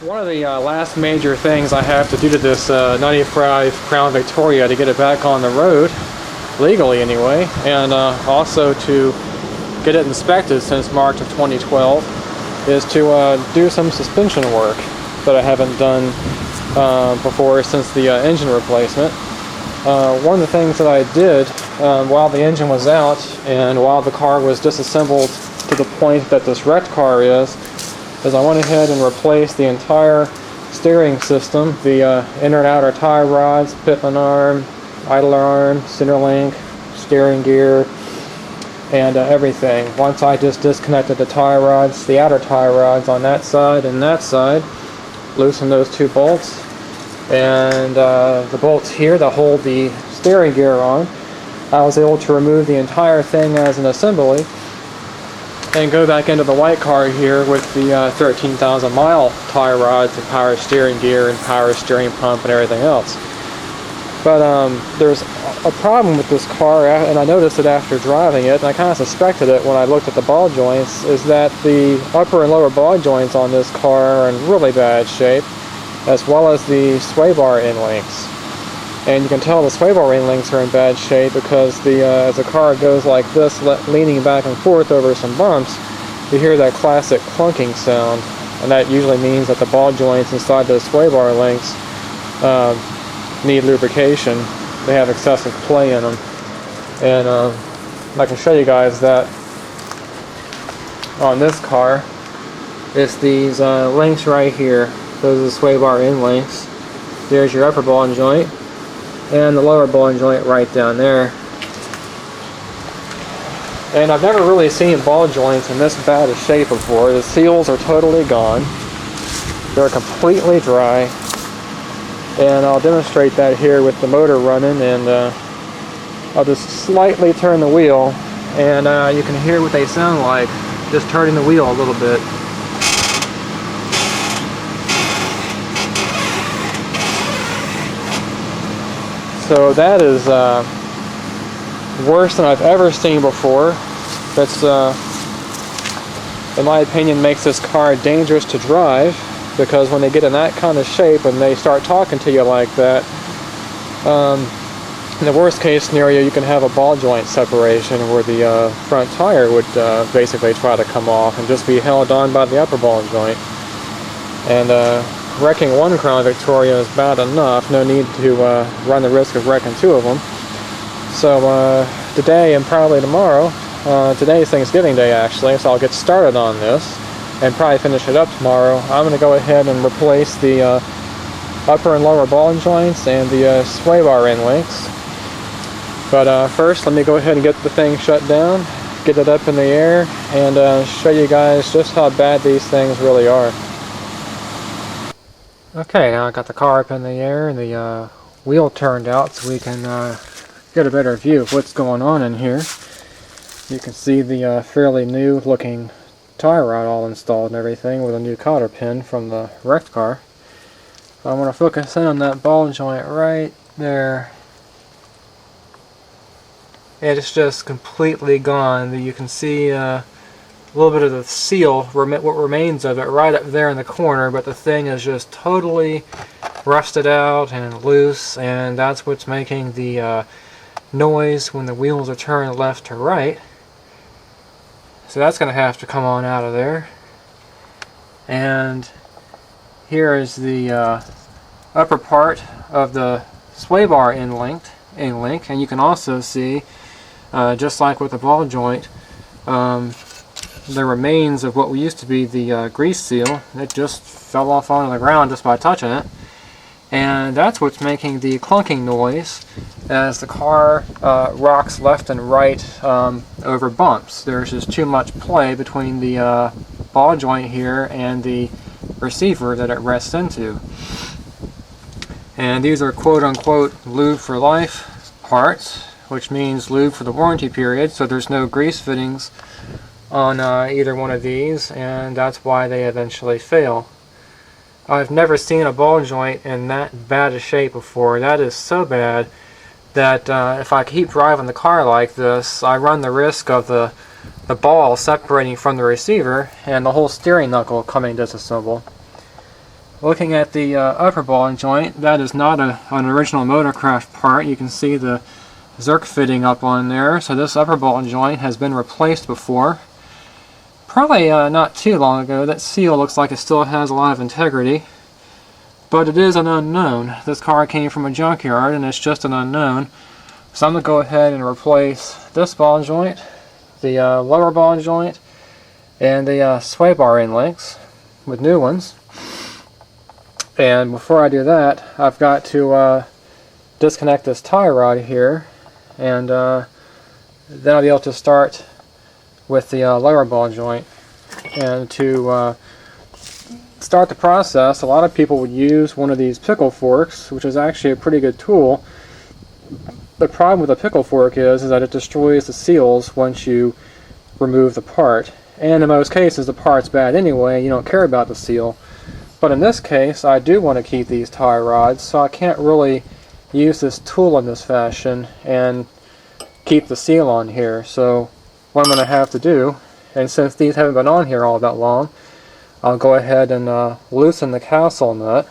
One of the last major things I have to do to this 95 Crown Victoria to get it back on the road, legally anyway, and also to get it inspected since March of 2012, is to do some suspension work that I haven't done before since the engine replacement. One of the things that I did while the engine was out and while the car was disassembled to the point that this wrecked car is I went ahead and replaced the entire steering system, the inner and outer tie rods, pitman arm, idler arm, center link, steering gear, and everything. Once I just disconnected the tie rods, the outer tie rods on that side and that side, loosened those two bolts, and the bolts here that hold the steering gear on, I was able to remove the entire thing as an assembly and go back into the white car here with the 13,000 mile tie rods and power steering gear and power steering pump and everything else. But there's a problem with this car, and I noticed it after driving it, and I kind of suspected it when I looked at the ball joints, is that the upper and lower ball joints on this car are in really bad shape, as well as the sway bar end links. And you can tell the sway bar end links are in bad shape because as the car goes like this, leaning back and forth over some bumps, you hear that classic clunking sound, and that usually means that the ball joints inside those sway bar links need lubrication. They have excessive play in them, and I can show you guys that on this car. It's these links right here. Those are the sway bar end links. There's your upper ball joint and the lower ball joint right down there. And I've never really seen ball joints in this bad a shape before. The seals are totally gone. They're completely dry. And I'll demonstrate that here with the motor running, and I'll just slightly turn the wheel, and you can hear what they sound like just turning the wheel a little bit. So that is worse than I've ever seen before. That's, in my opinion, makes this car dangerous to drive, because when they get in that kind of shape and they start talking to you like that, in the worst case scenario, you can have a ball joint separation where the front tire would basically try to come off and just be held on by the upper ball joint. And wrecking one Crown Victoria is bad enough, no need to run the risk of wrecking two of them. So today and probably tomorrow, today's Thanksgiving Day actually, so I'll get started on this and probably finish it up tomorrow. I'm going to go ahead and replace the upper and lower ball joints and the sway bar end links. But first, let me go ahead and get the thing shut down, get it up in the air, and show you guys just how bad these things really are. Okay, now I got the car up in the air and the wheel turned out so we can get a better view of what's going on in here. You can see the fairly new looking tie rod all installed and everything with a new cotter pin from the wrecked car. I'm going to focus in on that ball joint right there. It's just completely gone. You can see a little bit of the seal, what remains of it, right up there in the corner, but the thing is just totally rusted out and loose, and that's what's making the noise when the wheels are turned left to right. So that's going to have to come on out of there. And here is the upper part of the sway bar end link, and you can also see, just like with the ball joint, the remains of what used to be the grease seal. It just fell off onto the ground just by touching it, and that's what's making the clunking noise as the car rocks left and right over bumps. There's just too much play between the ball joint here and the receiver that it rests into. And these are quote-unquote lube for life parts, which means lube for the warranty period, so there's no grease fittings on either one of these, and that's why they eventually fail. I've never seen a ball joint in that bad a shape before. That is so bad that if I keep driving the car like this, I run the risk of the ball separating from the receiver and the whole steering knuckle coming disassembled. Looking at the upper ball joint, that is not an original Motorcraft part. You can see the Zerk fitting up on there, so this upper ball joint has been replaced before. Probably not too long ago. That seal looks like it still has a lot of integrity, but it is an unknown. This car came from a junkyard and it's just an unknown. So I'm going to go ahead and replace this ball joint, the lower ball joint, and the sway bar end links with new ones. And before I do that, I've got to disconnect this tie rod here, and then I'll be able to start with the lower ball joint. And to start the process, a lot of people would use one of these pickle forks, which is actually a pretty good tool. The problem with a pickle fork is that it destroys the seals once you remove the part. And in most cases the part's bad anyway, you don't care about the seal. But in this case, I do want to keep these tie rods, so I can't really use this tool in this fashion and keep the seal on here. So what I'm going to have to do, and since these haven't been on here all that long, I'll go ahead and loosen the castle nut,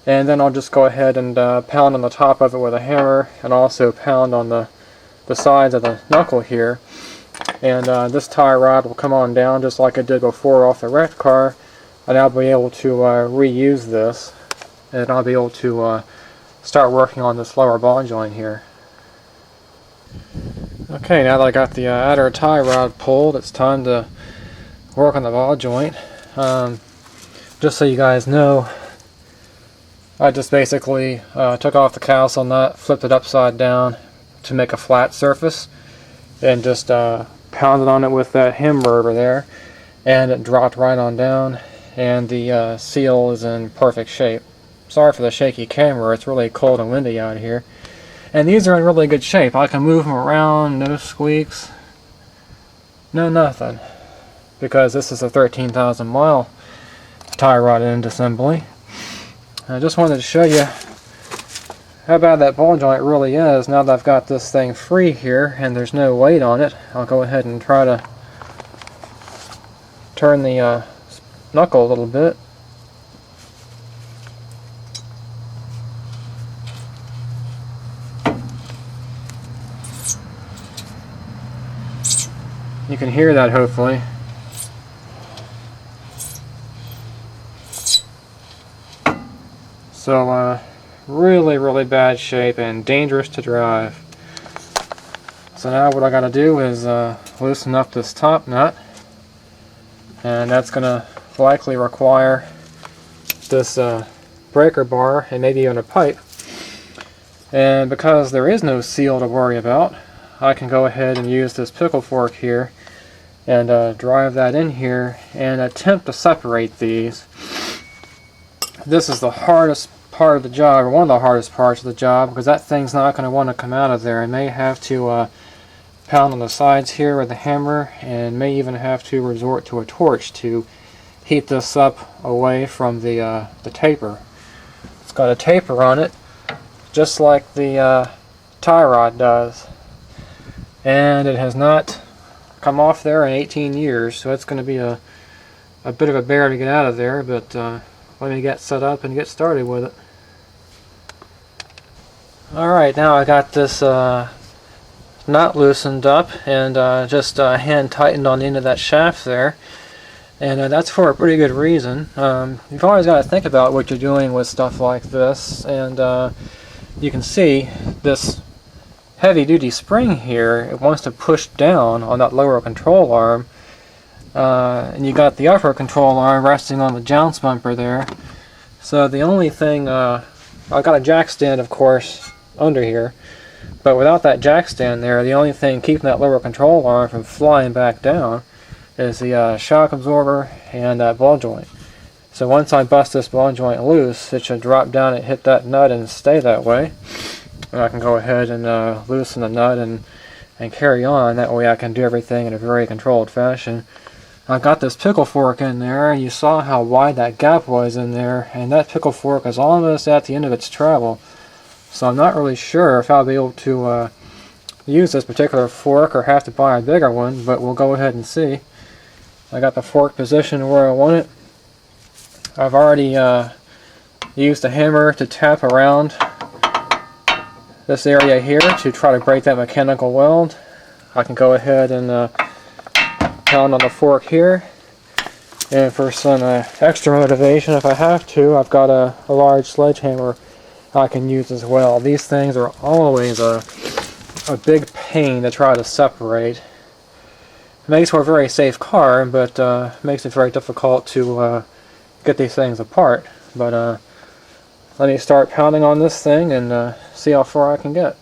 and then I'll just go ahead and pound on the top of it with a hammer, and also pound on the sides of the knuckle here. And this tie rod will come on down just like I did before off the wrecked car. And I'll be able to reuse this, and I'll be able to start working on this lower ball joint here. Okay, now that I got the outer tie rod pulled, it's time to work on the ball joint. Just so you guys know, I just basically took off the castle nut, flipped it upside down to make a flat surface, and just pounded on it with that hammer over there, and it dropped right on down. And the seal is in perfect shape. Sorry for the shaky camera, it's really cold and windy out here. And these are in really good shape. I can move them around, no squeaks, no nothing. Because this is a 13,000 mile tie rod end assembly. I just wanted to show you how bad that ball joint really is. Now that I've got this thing free here and there's no weight on it, I'll go ahead and try to turn the knuckle a little bit. You can hear that hopefully. So really bad shape and dangerous to drive. So now what I gotta do is loosen up this top nut, and that's gonna likely require this breaker bar and maybe even a pipe. And because there is no seal to worry about, I can go ahead and use this pickle fork here and drive that in here and attempt to separate these. This is the hardest part of the job, or one of the hardest parts of the job, because that thing's not going to want to come out of there. I may have to pound on the sides here with a hammer, and may even have to resort to a torch to heat this up away from the taper. It's got a taper on it, just like the tie rod does, and it has not come off there in 18 years, so it's going to be a bit of a bear to get out of there, but let me get set up and get started with it. Alright, now I got this nut loosened up and just hand tightened on the end of that shaft there. And that's for a pretty good reason. You've always got to think about what you're doing with stuff like this, and you can see this heavy-duty spring here. It wants to push down on that lower control arm, and you got the upper control arm resting on the jounce bumper there. So the only thing, I've got a jack stand, of course, under here, but without that jack stand there, the only thing keeping that lower control arm from flying back down is the shock absorber and that ball joint. So once I bust this ball joint loose, it should drop down and hit that nut and stay that way. And I can go ahead and loosen the nut and carry on. That way I can do everything in a very controlled fashion. I've got this pickle fork in there, and you saw how wide that gap was in there, and that pickle fork is almost at the end of its travel. So I'm not really sure if I'll be able to use this particular fork or have to buy a bigger one, but we'll go ahead and see. I got the fork positioned where I want it. I've already used a hammer to tap around this area here to try to break that mechanical weld. I can go ahead and pound on the fork here. And for some extra motivation, if I have to, I've got a large sledgehammer I can use as well. These things are always a big pain to try to separate. It makes for a very safe car, but makes it very difficult to get these things apart. But let me start pounding on this thing and see how far I can get.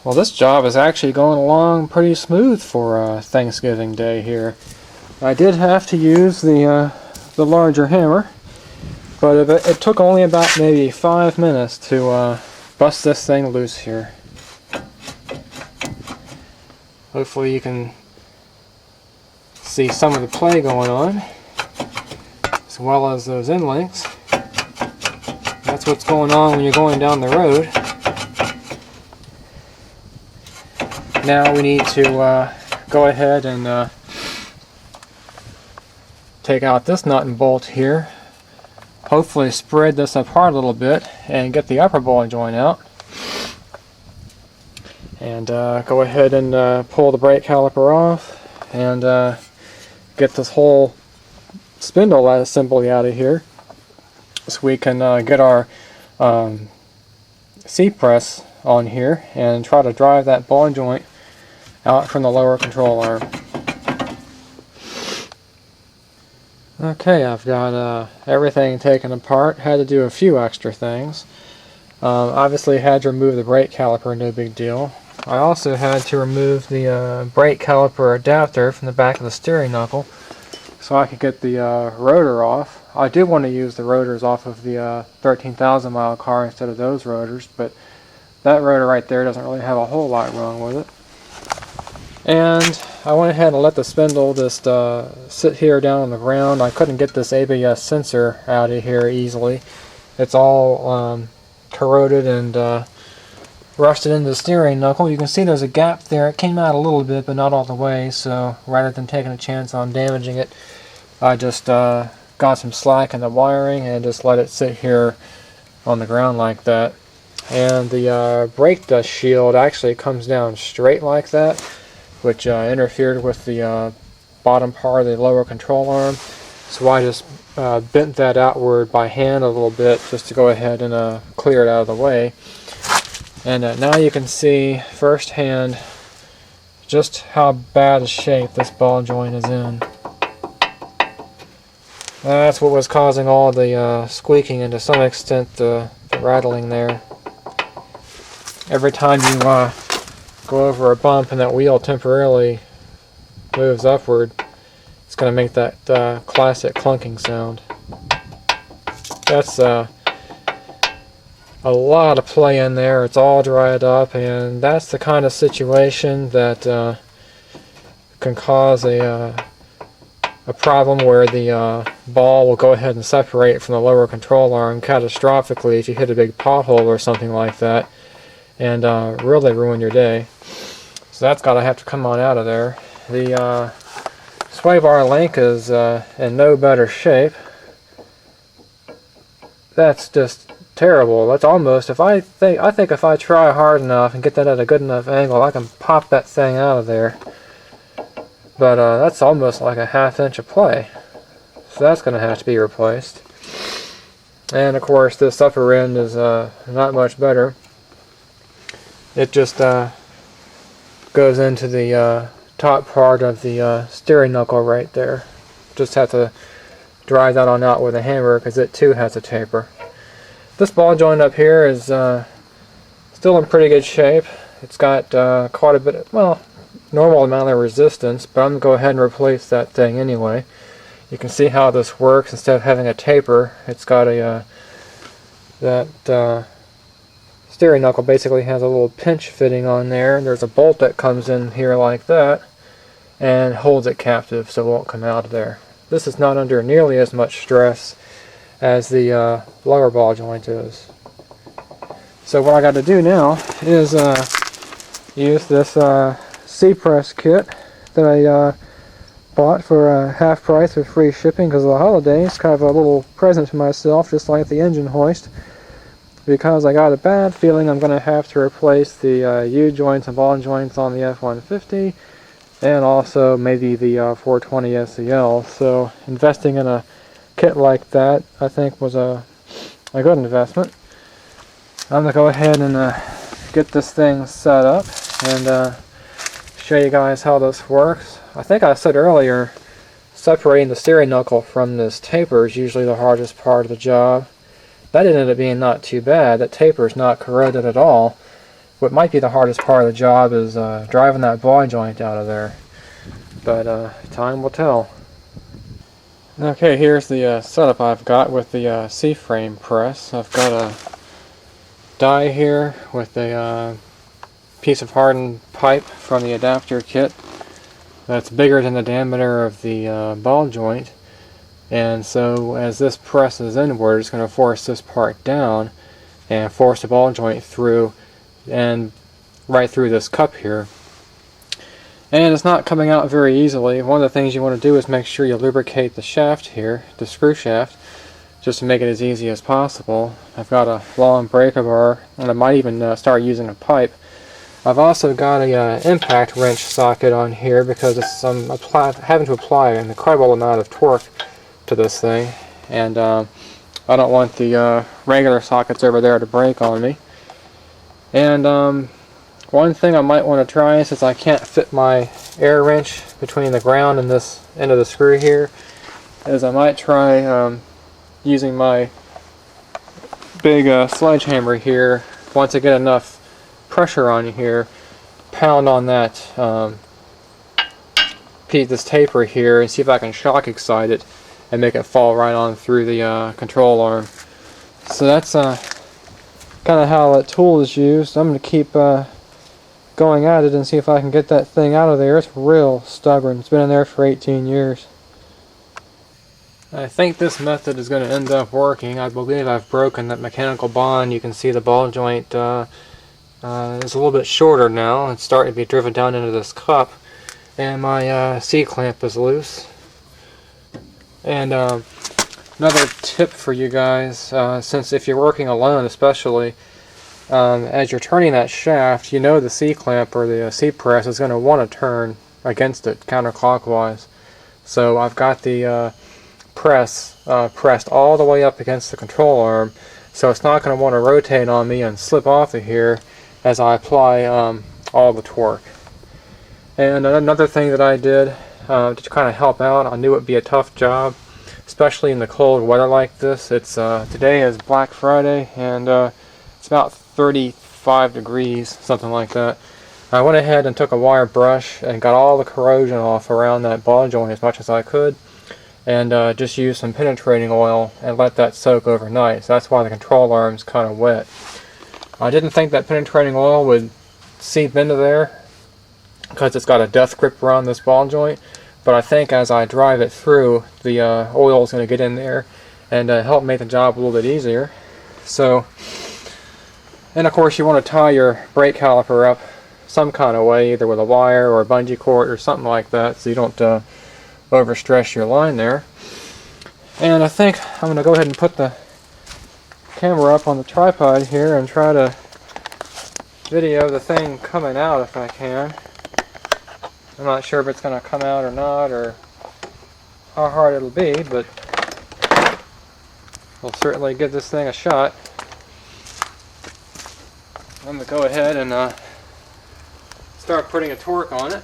Well, this job is actually going along pretty smooth for Thanksgiving Day here. I did have to use the larger hammer, but it took only about maybe 5 minutes to bust this thing loose here. Hopefully you can see some of the play going on, as well as those end links. That's what's going on when you're going down the road. Now we need to go ahead and take out this nut and bolt here. Hopefully spread this apart a little bit and get the upper ball joint out. And go ahead and pull the brake caliper off and get this whole spindle assembly out of here, so we can get our C-press on here and try to drive that ball joint out from the lower control arm. Okay, I've got everything taken apart. Had to do a few extra things. Obviously had to remove the brake caliper, no big deal. I also had to remove the brake caliper adapter from the back of the steering knuckle so I could get the rotor off. I did want to use the rotors off of the 13,000 mile car instead of those rotors, but that rotor right there doesn't really have a whole lot wrong with it. And I went ahead and let the spindle just sit here down on the ground. I couldn't get this ABS sensor out of here easily. It's all corroded and rusted into the steering knuckle. You can see there's a gap there. It came out a little bit, but not all the way, so rather than taking a chance on damaging it, I just got some slack in the wiring and just let it sit here on the ground like that. And the brake dust shield actually comes down straight like that, which interfered with the bottom part of the lower control arm. So I just bent that outward by hand a little bit just to go ahead and clear it out of the way. And now you can see firsthand just how bad a shape this ball joint is in. That's what was causing all the squeaking and to some extent the rattling there. Every time you go over a bump and that wheel temporarily moves upward, it's going to make that classic clunking sound. That's a lot of play in there. It's all dried up, and that's the kind of situation that can cause a problem where the ball will go ahead and separate from the lower control arm catastrophically if you hit a big pothole or something like that, and really ruin your day. So that's got to have to come on out of there. The sway bar link is in no better shape. That's just terrible. That's almost, I think if I try hard enough and get that at a good enough angle, I can pop that thing out of there. But that's almost like a ½ inch of play. So that's going to have to be replaced. And of course this upper end is not much better. It just goes into the top part of the steering knuckle right there. Just have to drive that on out with a hammer because it too has a taper. This ball joint up here is still in pretty good shape. It's got quite a bit of, well, normal amount of resistance, but I'm going to go ahead and replace that thing anyway. You can see how this works. Instead of having a taper, it's got a that steering knuckle basically has a little pinch fitting on there. There's a bolt that comes in here like that and holds it captive so it won't come out of there. This is not under nearly as much stress as the lower ball joint is. So what I got to do now is use this C-press kit that I bought for half price with free shipping because of the holidays. Kind of a little present to myself, just like the engine hoist. Because I got a bad feeling I'm going to have to replace the U-joints and ball joints on the F-150, and also maybe the 420 SEL. So investing in a kit like that, I think, was a good investment. I'm going to go ahead and get this thing set up and show you guys how this works. I think I said earlier, separating the steering knuckle from this taper is usually the hardest part of the job. That ended up being not too bad. That taper is not corroded at all. What might be the hardest part of the job is driving that ball joint out of there. But time will tell. Okay, here's the setup I've got with the C-frame press. I've got a die here with a piece of hardened pipe from the adapter kit that's bigger than the diameter of the ball joint. And so as this presses inward, it's going to force this part down and force the ball joint through and right through this cup here. And it's not coming out very easily. One of the things you want to do is make sure you lubricate the shaft here, the screw shaft, just to make it as easy as possible. I've got a long breaker bar, and I might even start using a pipe. I've also got a impact wrench socket on here because I'm having to apply an incredible amount of torque to this thing, and I don't want the regular sockets over there to break on me. And one thing I might want to try, since I can't fit my air wrench between the ground and this end of the screw here, is I might try using my big sledgehammer here. Once I get enough pressure on here, pound on that this taper here and see if I can shock excite it and make it fall right on through the control arm. So that's kind of how that tool is used. I'm going to keep going at it and see if I can get that thing out of there. It's real stubborn. It's been in there for 18 years. I think this method is going to end up working. I believe I've broken that mechanical bond. You can see the ball joint is a little bit shorter now. It's starting to be driven down into this cup, and my C-clamp is loose. And another tip for you guys, since if you're working alone especially, as you're turning that shaft, you know the C-clamp or the C-press is going to want to turn against it counterclockwise. So I've got the press pressed all the way up against the control arm, so it's not going to want to rotate on me and slip off of here as I apply all the torque. And another thing that I did to kind of help out, I knew it would be a tough job, especially in the cold weather like this. It's today is Black Friday, and it's about 35 degrees, something like that. I went ahead and took a wire brush and got all the corrosion off around that ball joint as much as I could, and just used some penetrating oil and let that soak overnight. So that's why the control arm's kind of wet. I didn't think that penetrating oil would seep into there because it's got a death grip around this ball joint, but I think as I drive it through, the oil is going to get in there and help make the job a little bit easier. So, and of course you want to tie your brake caliper up some kind of way, either with a wire or a bungee cord or something like that, so you don't overstress your line there. And I think I'm going to go ahead and put the camera up on the tripod here and try to video the thing coming out if I can. I'm not sure if it's going to come out or not, or how hard it'll be, but we'll certainly give this thing a shot. I'm going to go ahead and start putting a torque on it.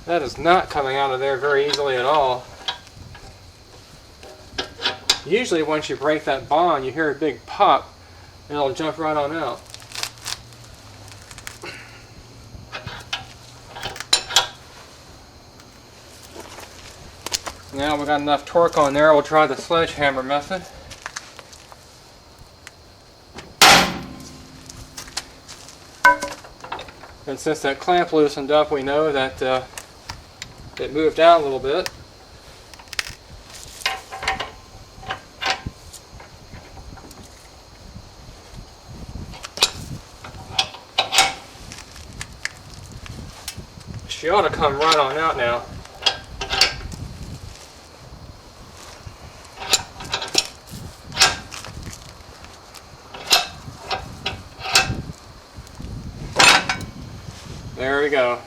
That is not coming out of there very easily at all. Usually once you break that bond, you hear a big pop and it'll jump right on out. Now we got enough torque on there, we'll try the sledgehammer method. And since that clamp loosened up, we know that it moved down a little bit. She ought to come right on out now. There we go.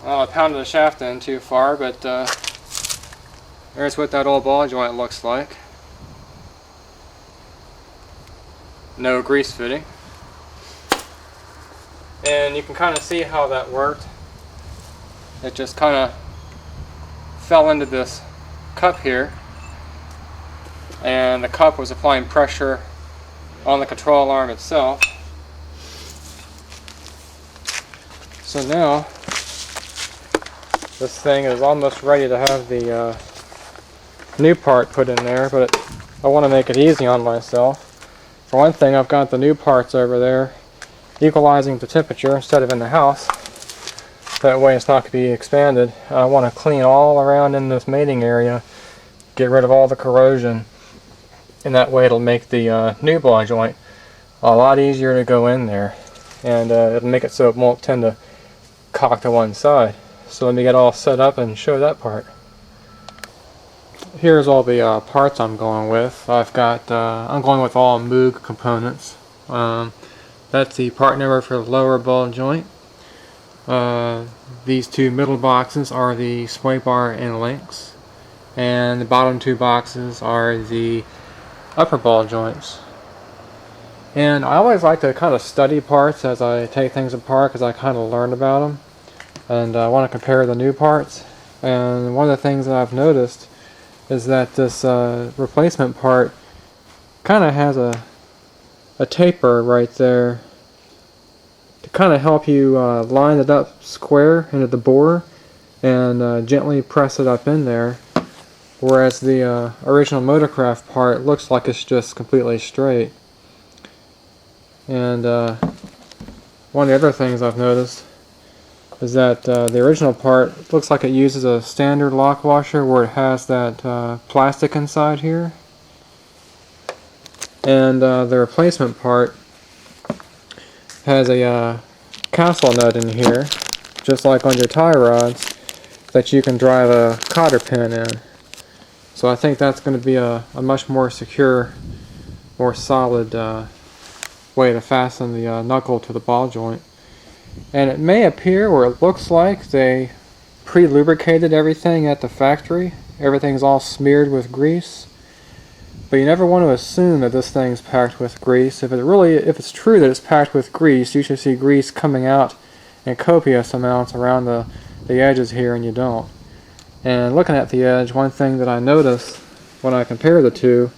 Well, I pounded the shaft in too far, but there's what that old ball joint looks like. No grease fitting. And you can kind of see how that worked. It just kind of fell into this cup here, and the cup was applying pressure on the control arm itself. So now this thing is almost ready to have the new part put in there, but I want to make it easy on myself. For one thing, I've got the new parts over there equalizing the temperature instead of in the house. That way it's not going to be expanded. I want to clean all around in this mating area, get rid of all the corrosion, and that way it'll make the new ball joint a lot easier to go in there, and it'll make it so it won't tend to cock to one side. So let me get all set up and show that part. Here's all the parts I'm going with. I'm going with all Moog components. That's the part number for the lower ball joint. These two middle boxes are the sway bar and links, and the bottom two boxes are the upper ball joints. And I always like to kind of study parts as I take things apart, because I kind of learn about them. And I want to compare the new parts. And one of the things that I've noticed is that this replacement part kind of has a taper right there to kind of help you line it up square into the bore and gently press it up in there. Whereas the original Motorcraft part looks like it's just completely straight. And one of the other things I've noticed is that the original part looks like it uses a standard lock washer where it has that plastic inside here, and the replacement part has a castle nut in here, just like on your tie rods, that you can drive a cotter pin in. So I think that's going to be a much more secure, more solid way to fasten the knuckle to the ball joint. And it may appear, or it looks like, they pre-lubricated everything at the factory. Everything's all smeared with grease. But you never want to assume that this thing's packed with grease. If it's true that it's packed with grease, you should see grease coming out in copious amounts around the edges here, and you don't. And looking at the edge, one thing that I notice when I compare the two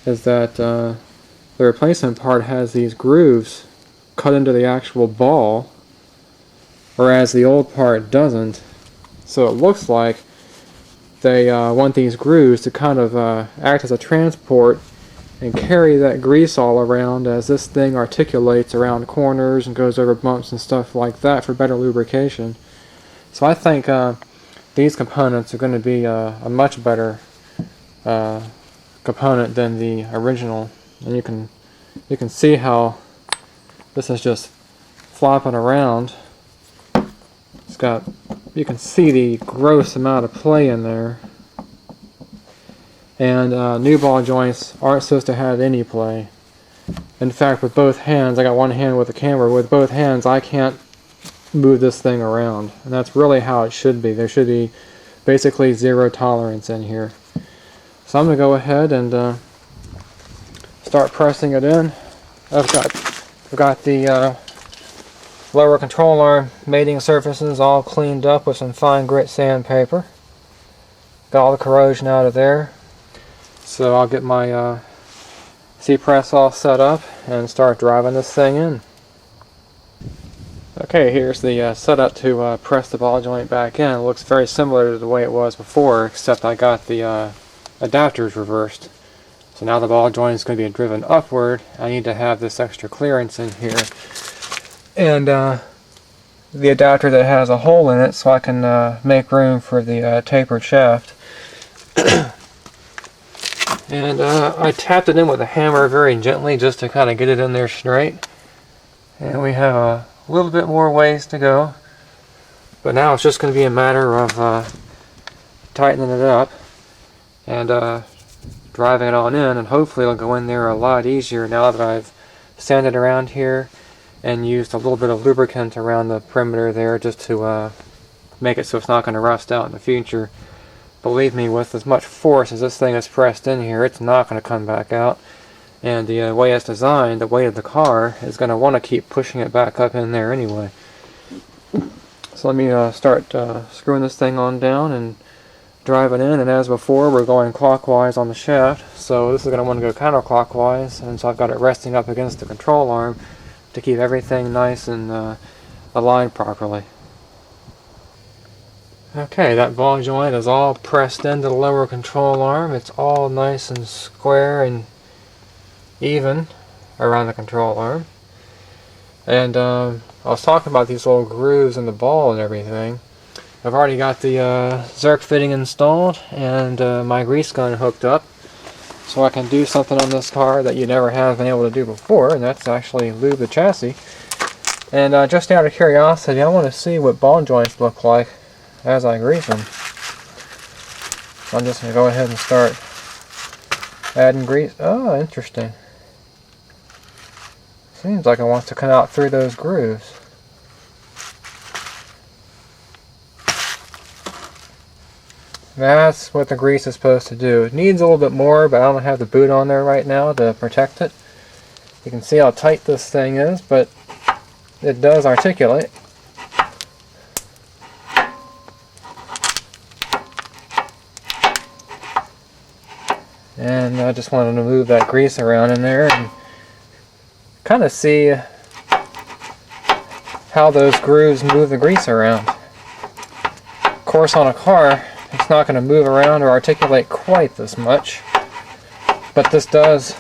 is that the replacement part has these grooves cut into the actual ball, whereas the old part doesn't. So it looks like they want these grooves to kind of act as a transport and carry that grease all around as this thing articulates around corners and goes over bumps and stuff like that for better lubrication. So I think these components are going to be a much better component than the original. And you can see how this is just flopping around. You can see the gross amount of play in there. And new ball joints aren't supposed to have any play. In fact, with both hands, I got one hand with the camera, with both hands I can't move this thing around. And that's really how it should be. There should be basically zero tolerance in here. So I'm going to go ahead and start pressing it in. I've got the lower control arm mating surfaces all cleaned up with some fine grit sandpaper. Got all the corrosion out of there. So I'll get my C-press all set up and start driving this thing in. Okay, here's the setup to press the ball joint back in. It looks very similar to the way it was before, except I got the adapters reversed. So now the ball joint is going to be driven upward. I need to have this extra clearance in here. And the adapter that has a hole in it so I can make room for the tapered shaft. And I tapped it in with a hammer very gently just to kind of get it in there straight. And we have a little bit more ways to go. But now it's just going to be a matter of tightening it up and driving it on in, and hopefully it'll go in there a lot easier now that I've sanded around here and used a little bit of lubricant around the perimeter there just to make it so it's not going to rust out in the future. Believe me, with as much force as this thing is pressed in here, it's not going to come back out. And the way it's designed, the weight of the car is going to want to keep pushing it back up in there anyway. So let me start screwing this thing on down and drive it in. And as before, we're going clockwise on the shaft. So this is going to want to go counterclockwise. And so I've got it resting up against the control arm to keep everything nice and aligned properly. Okay, that ball joint is all pressed into the lower control arm. It's all nice and square and even around the control arm. And I was talking about these little grooves in the ball and everything. I've already got the Zerk fitting installed and my grease gun hooked up, so I can do something on this car that you never have been able to do before, and that's actually lube the chassis. And just out of curiosity, I want to see what ball joints look like as I grease them. So I'm just going to go ahead and start adding grease. Oh, interesting. Seems like it wants to come out through those grooves. That's what the grease is supposed to do. It needs a little bit more, but I don't have the boot on there right now to protect it. You can see how tight this thing is, but it does articulate. And I just wanted to move that grease around in there and kind of see how those grooves move the grease around. Of course, on a car, it's not going to move around or articulate quite this much, but this does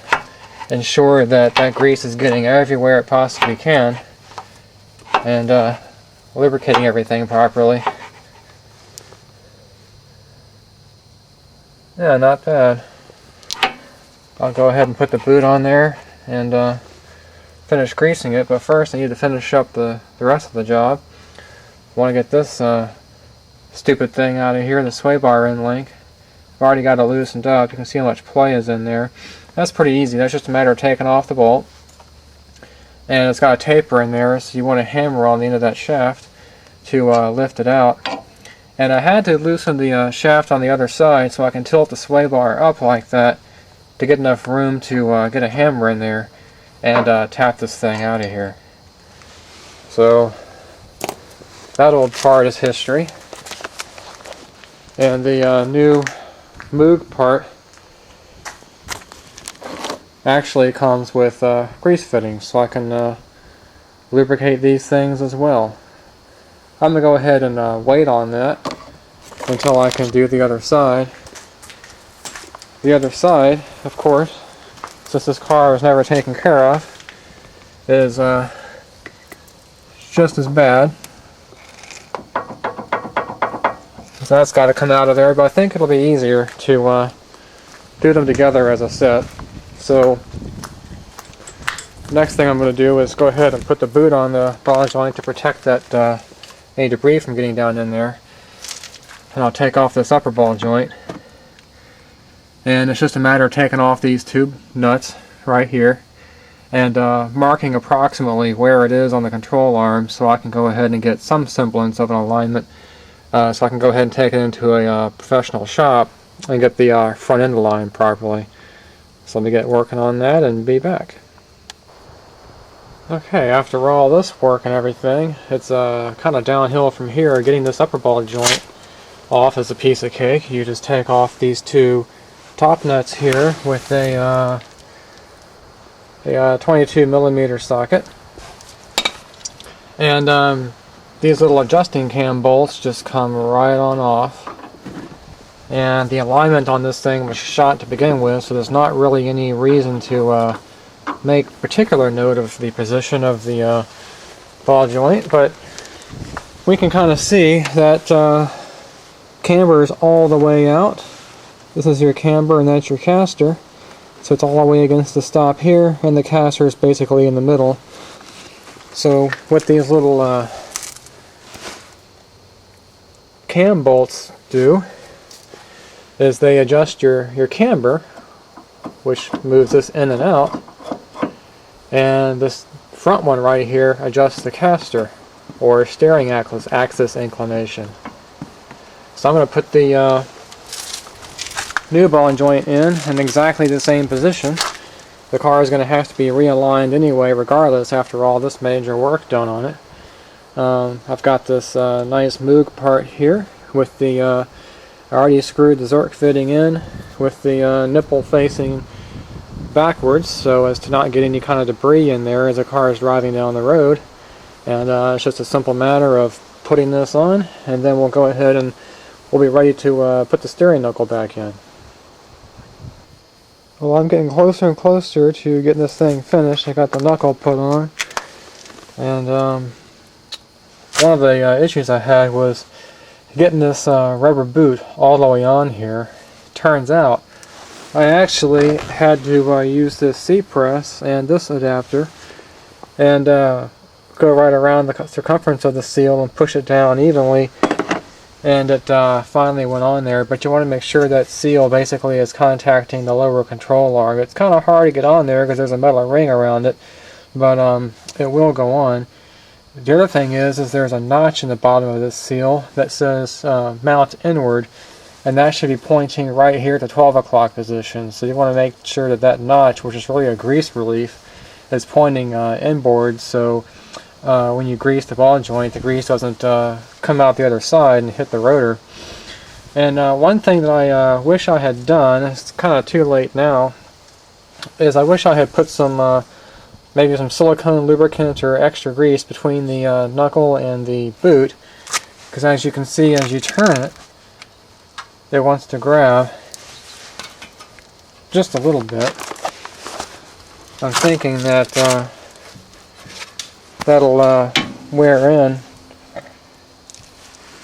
ensure that that grease is getting everywhere it possibly can and lubricating everything properly. Yeah, not bad. I'll go ahead and put the boot on there and finish greasing it, but first I need to finish up the rest of the job. I want to get this stupid thing out of here, the sway bar end link. I've already got it loosened up. You can see how much play is in there. That's pretty easy. That's just a matter of taking off the bolt. And it's got a taper in there, so you want to hammer on the end of that shaft to lift it out. And I had to loosen the shaft on the other side so I can tilt the sway bar up like that to get enough room to get a hammer in there and tap this thing out of here. So that old part is history. And the new Moog part actually comes with grease fittings, so I can lubricate these things as well. I'm going to go ahead and wait on that until I can do the other side. The other side, of course, since this car was never taken care of, is just as bad. So that's got to come out of there, but I think it'll be easier to do them together as a set. So next thing I'm going to do is go ahead and put the boot on the ball joint to protect that any debris from getting down in there. And I'll take off this upper ball joint. And it's just a matter of taking off these tube nuts right here and marking approximately where it is on the control arm so I can go ahead and get some semblance of an alignment. So I can go ahead and take it into a professional shop and get the front end aligned properly. So let me get working on that and be back. Okay, after all this work and everything, it's kind of downhill from here. Getting this upper ball joint off is a piece of cake. You just take off these two top nuts here with a 22mm socket, and these little adjusting cam bolts just come right on off. And the alignment on this thing was shot to begin with, so there's not really any reason to make particular note of the position of the ball joint, but we can kind of see that camber is all the way out. This is your camber and that's your caster, so it's all the way against the stop here, and the caster is basically in the middle. So what these little cam bolts do is they adjust your camber, which moves this in and out, and this front one right here adjusts the caster or steering axis inclination. So I'm going to put the new ball joint in exactly the same position. The car is going to have to be realigned anyway regardless after all this major work done on it. I've got this nice Moog part here with the I already screwed the Zork fitting in with the nipple facing backwards so as to not get any kind of debris in there as the car is driving down the road. And it's just a simple matter of putting this on, and then we'll go ahead and we'll be ready to put the steering knuckle back in. Well, I'm getting closer and closer to getting this thing finished. I got the knuckle put on, and one of the issues I had was getting this rubber boot all the way on here. Turns out I actually had to use this C-press and this adapter and go right around the circumference of the seal and push it down evenly, and it finally went on there. But you want to make sure that seal basically is contacting the lower control arm. It's kind of hard to get on there because there's a metal ring around it, but it will go on. The other thing is there's a notch in the bottom of this seal that says mount inward, and that should be pointing right here to 12 o'clock position. So you want to make sure that that notch, which is really a grease relief, is pointing inboard, so when you grease the ball joint, the grease doesn't come out the other side and hit the rotor. And one thing that I wish I had done, it's kind of too late now, is I wish I had put some maybe some silicone lubricant or extra grease between the knuckle and the boot, because as you can see, as you turn it, it wants to grab just a little bit. I'm thinking that that'll wear in.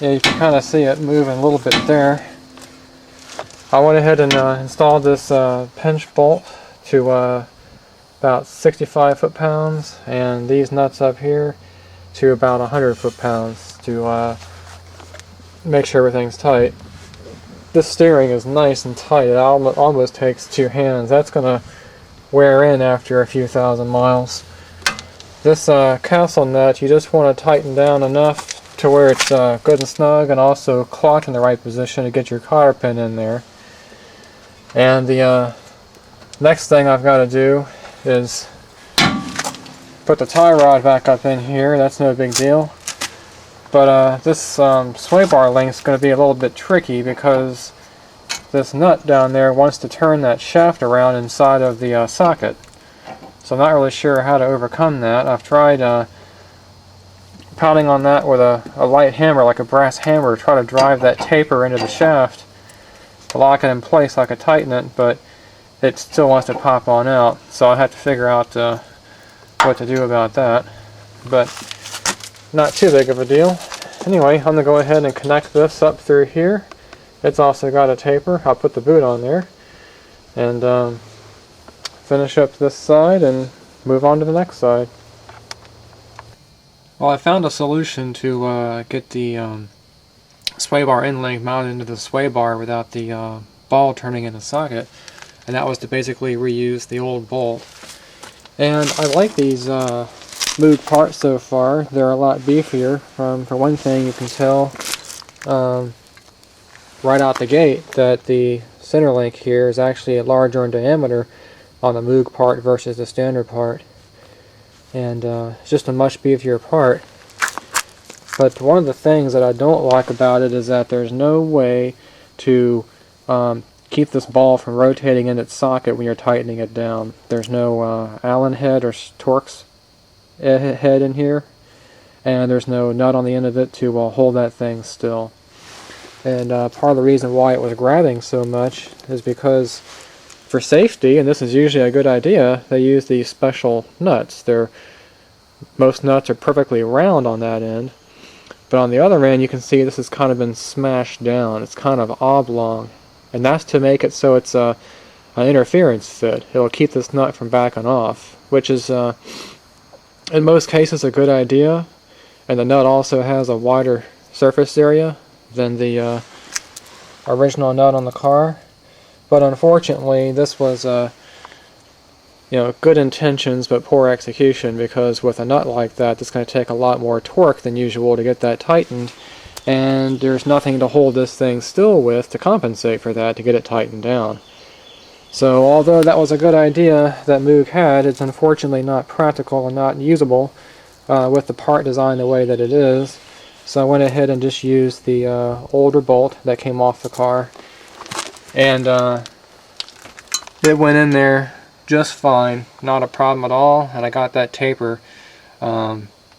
Yeah, you can kind of see it moving a little bit there. I went ahead and installed this pinch bolt to about 65 foot-pounds, and these nuts up here to about 100 foot-pounds to make sure everything's tight. This steering is nice and tight. It almost takes two hands. That's going to wear in after a few thousand miles. This castle nut, you just want to tighten down enough to where it's good and snug, and also clocked in the right position to get your cotter pin in there. And the next thing I've got to do is put the tie rod back up in here. That's no big deal. But this sway bar length is going to be a little bit tricky because this nut down there wants to turn that shaft around inside of the socket. So I'm not really sure how to overcome that. I've tried pounding on that with a light hammer, like a brass hammer, to try to drive that taper into the shaft to lock it in place so I could tighten it, but it still wants to pop on out. So I have to figure out what to do about that. But not too big of a deal. Anyway, I'm going to go ahead and connect this up through here. It's also got a taper. I'll put the boot on there and finish up this side and move on to the next side. Well, I found a solution to get the sway bar end link mounted into the sway bar without the ball turning in the socket, and that was to basically reuse the old bolt. And I like these Moog parts so far. They're a lot beefier. For one thing, you can tell right out the gate that the center link here is actually larger in diameter on the Moog part versus the standard part. And it's just a much beefier part. But one of the things that I don't like about it is that there's no way to keep this ball from rotating in its socket when you're tightening it down. There's no Allen head or Torx head in here, and there's no nut on the end of it to hold that thing still. And part of the reason why it was grabbing so much is because for safety, and this is usually a good idea, they use these special nuts. Most nuts are perfectly round on that end, but on the other end you can see this has kind of been smashed down. It's kind of oblong, and that's to make it so it's an interference fit. It'll keep this nut from backing off, which is in most cases a good idea, and the nut also has a wider surface area than the original nut on the car. But unfortunately this was good intentions but poor execution, because with a nut like that it's going to take a lot more torque than usual to get that tightened, and there's nothing to hold this thing still with to compensate for that, to get it tightened down. So although that was a good idea that Moog had, it's unfortunately not practical and not usable with the part design the way that it is. So I went ahead and just used the older bolt that came off the car, and it went in there just fine, not a problem at all, and I got that taper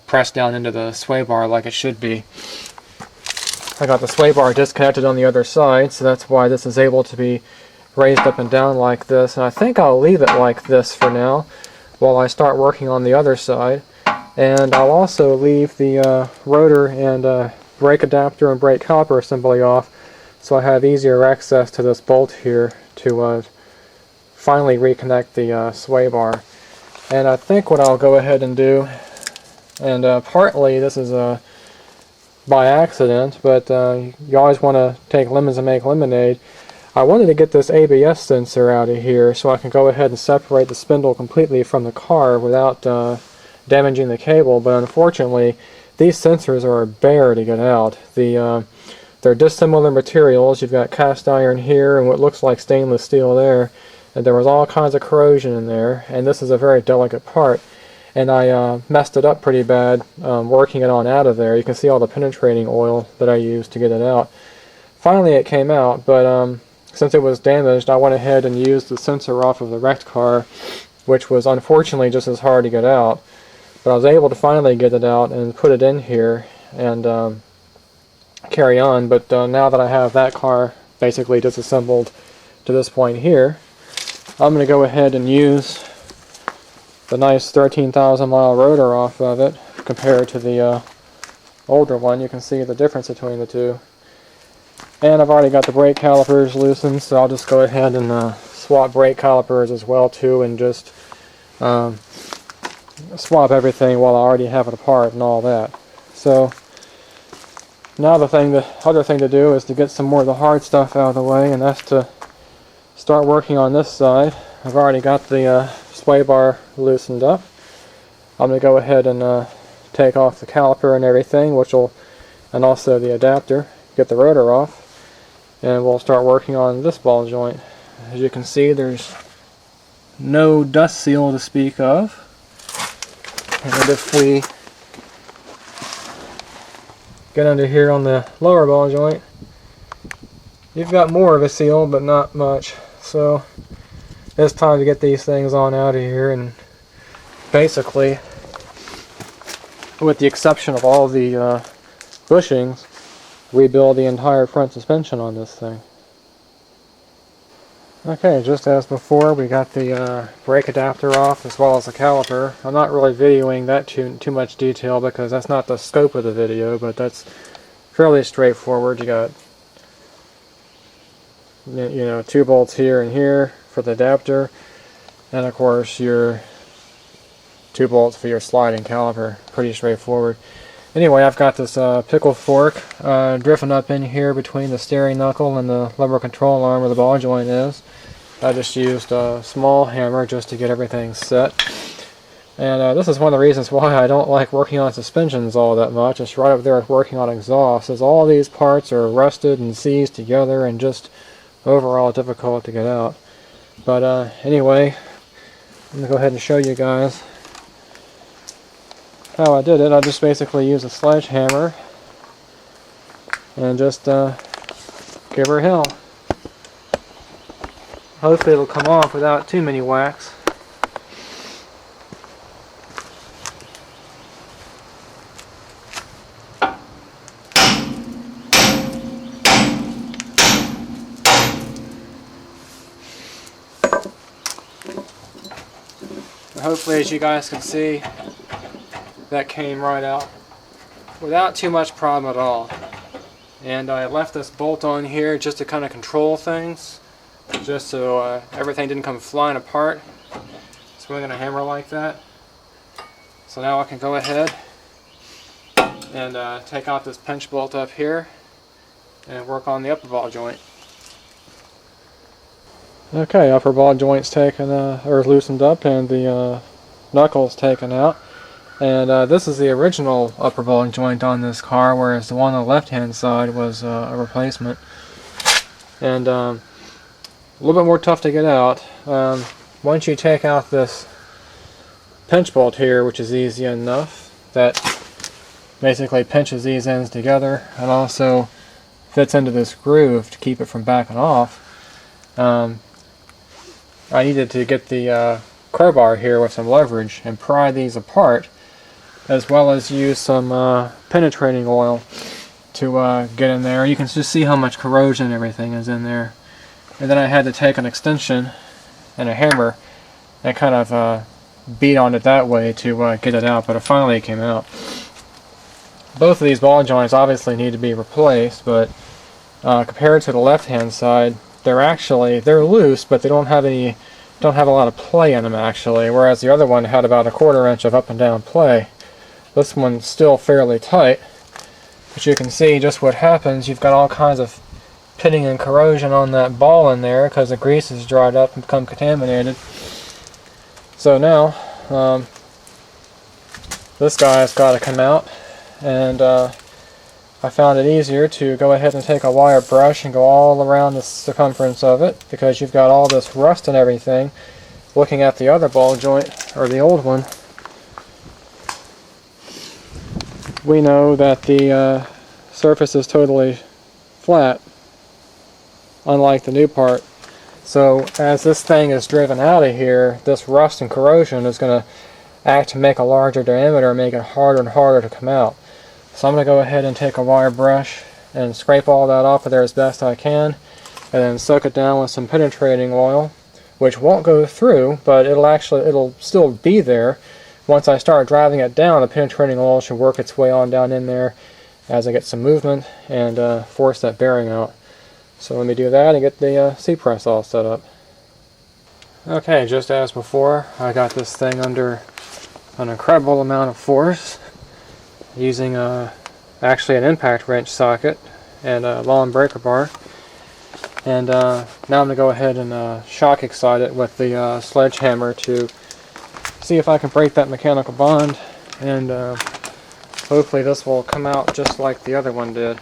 pressed down into the sway bar like it should be. I got the sway bar disconnected on the other side, so that's why this is able to be raised up and down like this, and I think I'll leave it like this for now while I start working on the other side. And I'll also leave the rotor and brake adapter and brake caliper assembly off, so I have easier access to this bolt here to finally reconnect the sway bar. And I think what I'll go ahead and do, and partly this is by accident, but you always want to take lemons and make lemonade. I wanted to get this ABS sensor out of here so I can go ahead and separate the spindle completely from the car without damaging the cable, but unfortunately these sensors are a bear to get out. They're dissimilar materials. You've got cast iron here and what looks like stainless steel there, and there was all kinds of corrosion in there, and this is a very delicate part, and I messed it up pretty bad working it on out of there. You can see all the penetrating oil that I used to get it out. Finally it came out, but since it was damaged, I went ahead and used the sensor off of the wrecked car, which was unfortunately just as hard to get out. But I was able to finally get it out and put it in here and carry on. But now that I have that car basically disassembled to this point here, I'm going to go ahead and use the nice 13,000 mile rotor off of it compared to the older one. You can see the difference between the two. And I've already got the brake calipers loosened, so I'll just go ahead and swap brake calipers as well too, and just swap everything while I already have it apart and all that. So now the other thing to do is to get some more of the hard stuff out of the way, and that's to start working on this side. I've already got the sway bar loosened up. I'm going to go ahead and take off the caliper and everything, and also the adapter, get the rotor off, and we'll start working on this ball joint. As you can see, there's no dust seal to speak of. And if we get under here on the lower ball joint, you've got more of a seal, but not much. So it's time to get these things on out of here, and basically, with the exception of all the bushings, rebuild the entire front suspension on this thing. Okay, just as before, we got the brake adapter off as well as the caliper. I'm not really videoing that too much detail because that's not the scope of the video, but that's fairly straightforward. You got two bolts here and here for the adapter, and of course your 2 bolts for your sliding caliper. Pretty straightforward. Anyway, I've got this pickle fork drifting up in here between the steering knuckle and the lever control arm where the ball joint is. I just used a small hammer just to get everything set. And this is one of the reasons why I don't like working on suspensions all that much. It's right up there with working on exhaust, as all these parts are rusted and seized together and just overall difficult to get out. But anyway, I'm going to go ahead and show you guys how I did it. I just basically used a sledgehammer and just give her hell. Hopefully it'll come off without too many whacks. Hopefully, as you guys can see, that came right out without too much problem at all. And I left this bolt on here just to kind of control things, just so everything didn't come flying apart. So we're going to hammer like that. So now I can go ahead and take out this pinch bolt up here and work on the upper ball joint. Okay, upper ball joint's taken or loosened up, and the knuckles taken out. And this is the original upper ball joint on this car, whereas the one on the left-hand side was a replacement. And a little bit more tough to get out. Once you take out this pinch bolt here, which is easy enough, that basically pinches these ends together and also fits into this groove to keep it from backing off. I needed to get the crowbar here with some leverage and pry these apart, as well as use some penetrating oil to get in there. You can just see how much corrosion and everything is in there. And then I had to take an extension and a hammer and kind of beat on it that way to get it out, but it finally came out. Both of these ball joints obviously need to be replaced, but compared to the left-hand side, they're loose, but they don't have a lot of play in them actually, whereas the other one had about a 1/4 inch of up and down play. This one's still fairly tight, but you can see just what happens. You've got all kinds of pitting and corrosion on that ball in there because the grease has dried up and become contaminated. So now this guy's got to come out, and I found it easier to go ahead and take a wire brush and go all around the circumference of it, because you've got all this rust and everything. Looking at the other ball joint, or the old one, we know that the surface is totally flat, unlike the new part. So as this thing is driven out of here, this rust and corrosion is going to act to make a larger diameter and make it harder and harder to come out. So I'm going to go ahead and take a wire brush and scrape all that off of there as best I can, and then soak it down with some penetrating oil, which won't go through, but it'll still be there. Once I start driving it down, the penetrating oil should work its way on down in there as I get some movement and force that bearing out. So let me do that and get the C-press all set up. Okay, just as before, I got this thing under an incredible amount of force, using actually an impact wrench socket and a long breaker bar. And now I'm going to go ahead and shock excite it with the sledgehammer to see if I can break that mechanical bond, and hopefully this will come out just like the other one did.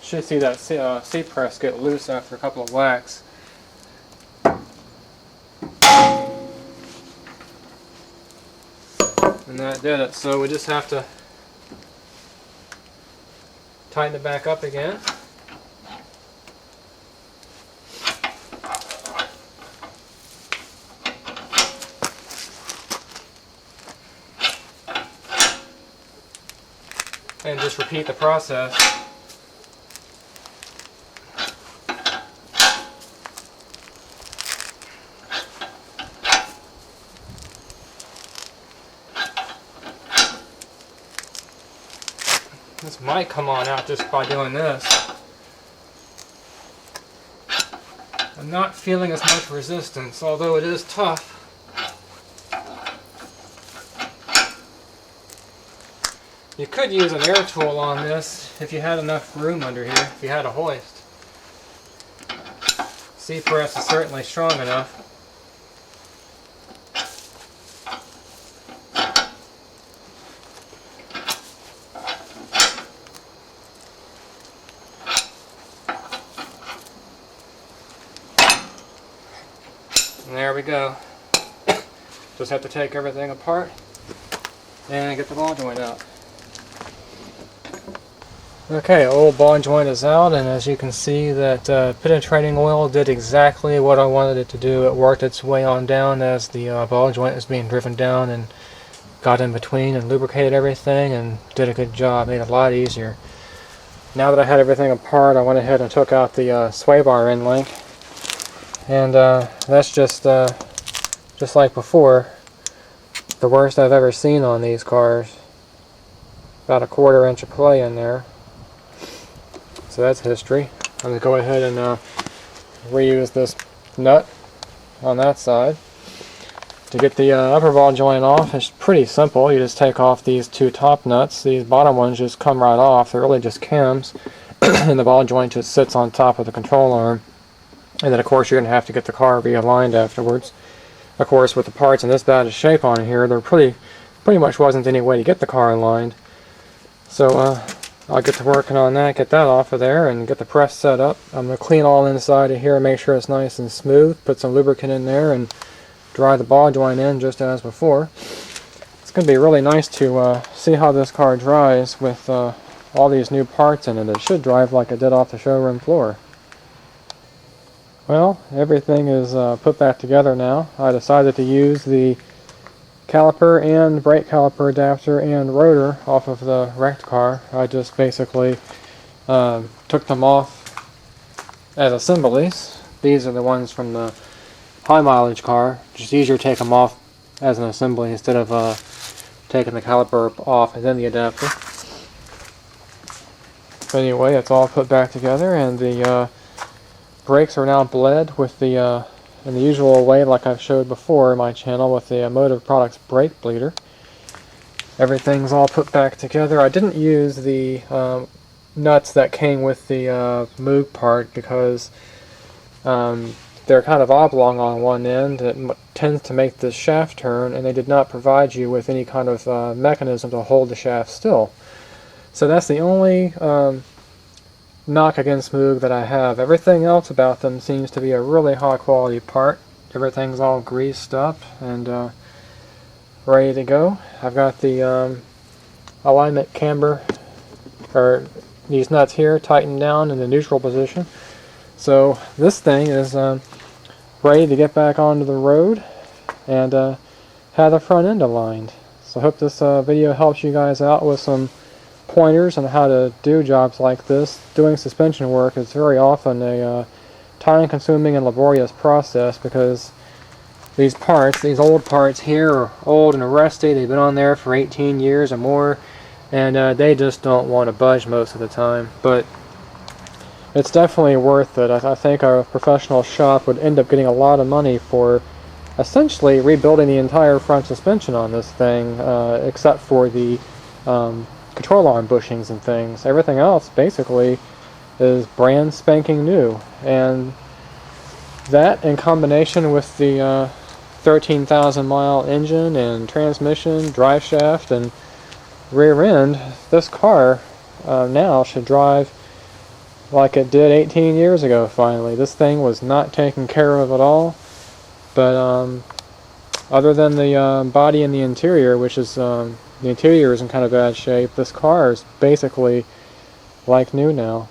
Should see that C-press get loose after a couple of whacks. And that did it. So we just have to tighten it back up again. And just repeat the process. This might come on out just by doing this. I'm not feeling as much resistance, although it is tough. You could use an air tool on this if you had enough room under here, if you had a hoist. C-press is certainly strong enough. And there we go. Just have to take everything apart and get the ball joint out. Okay, old ball joint is out, and as you can see, that penetrating oil did exactly what I wanted it to do. It worked its way on down as the ball joint was being driven down and got in between and lubricated everything and did a good job, made it a lot easier. Now that I had everything apart, I went ahead and took out the sway bar end link, and that's just like before, the worst I've ever seen on these cars. About a 1/4 inch of play in there. So that's history. I'm going to go ahead and reuse this nut on that side. To get the upper ball joint off, it's pretty simple. You just take off these 2 top nuts. These bottom ones just come right off. They're really just chems. And the ball joint just sits on top of the control arm. And then of course you're going to have to get the car realigned afterwards. Of course, with the parts in this bad of shape on here, there pretty much wasn't any way to get the car aligned. So I'll get to working on that, get that off of there, and get the press set up. I'm going to clean all inside of here and make sure it's nice and smooth. Put some lubricant in there and dry the ball joint in just as before. It's going to be really nice to see how this car dries with all these new parts in it. It should drive like it did off the showroom floor. Well, everything is put back together now. I decided to use the caliper and brake caliper adapter and rotor off of the wrecked car. I just basically took them off as assemblies. These are the ones from the high mileage car. Just easier to take them off as an assembly instead of taking the caliper off and then the adapter. Anyway, it's all put back together, and the brakes are now bled with the in the usual way, like I've showed before in my channel, with the Motive Products brake bleeder. Everything's all put back together. I didn't use the nuts that came with the Moog part because they're kind of oblong on one end. It tends to make the shaft turn, and they did not provide you with any kind of mechanism to hold the shaft still. So that's the only knock against Moog that I have. Everything else about them seems to be a really high quality part. Everything's all greased up and ready to go. I've got the alignment camber, or these nuts here, tightened down in the neutral position. So this thing is ready to get back onto the road and have the front end aligned. So I hope this video helps you guys out with some pointers on how to do jobs like this. Doing suspension work is very often a time-consuming and laborious process because these parts, these old parts here, are old and rusty. They've been on there for 18 years or more, and they just don't want to budge most of the time. But it's definitely worth it. I think a professional shop would end up getting a lot of money for essentially rebuilding the entire front suspension on this thing, except for the control arm bushings and things. Everything else basically is brand spanking new, and that in combination with the 13,000 mile engine and transmission, drive shaft, and rear end, this car now should drive like it did 18 years ago finally. This thing was not taken care of at all, but other than the body and the interior, which is the interior is in kind of bad shape, this car is basically like new now.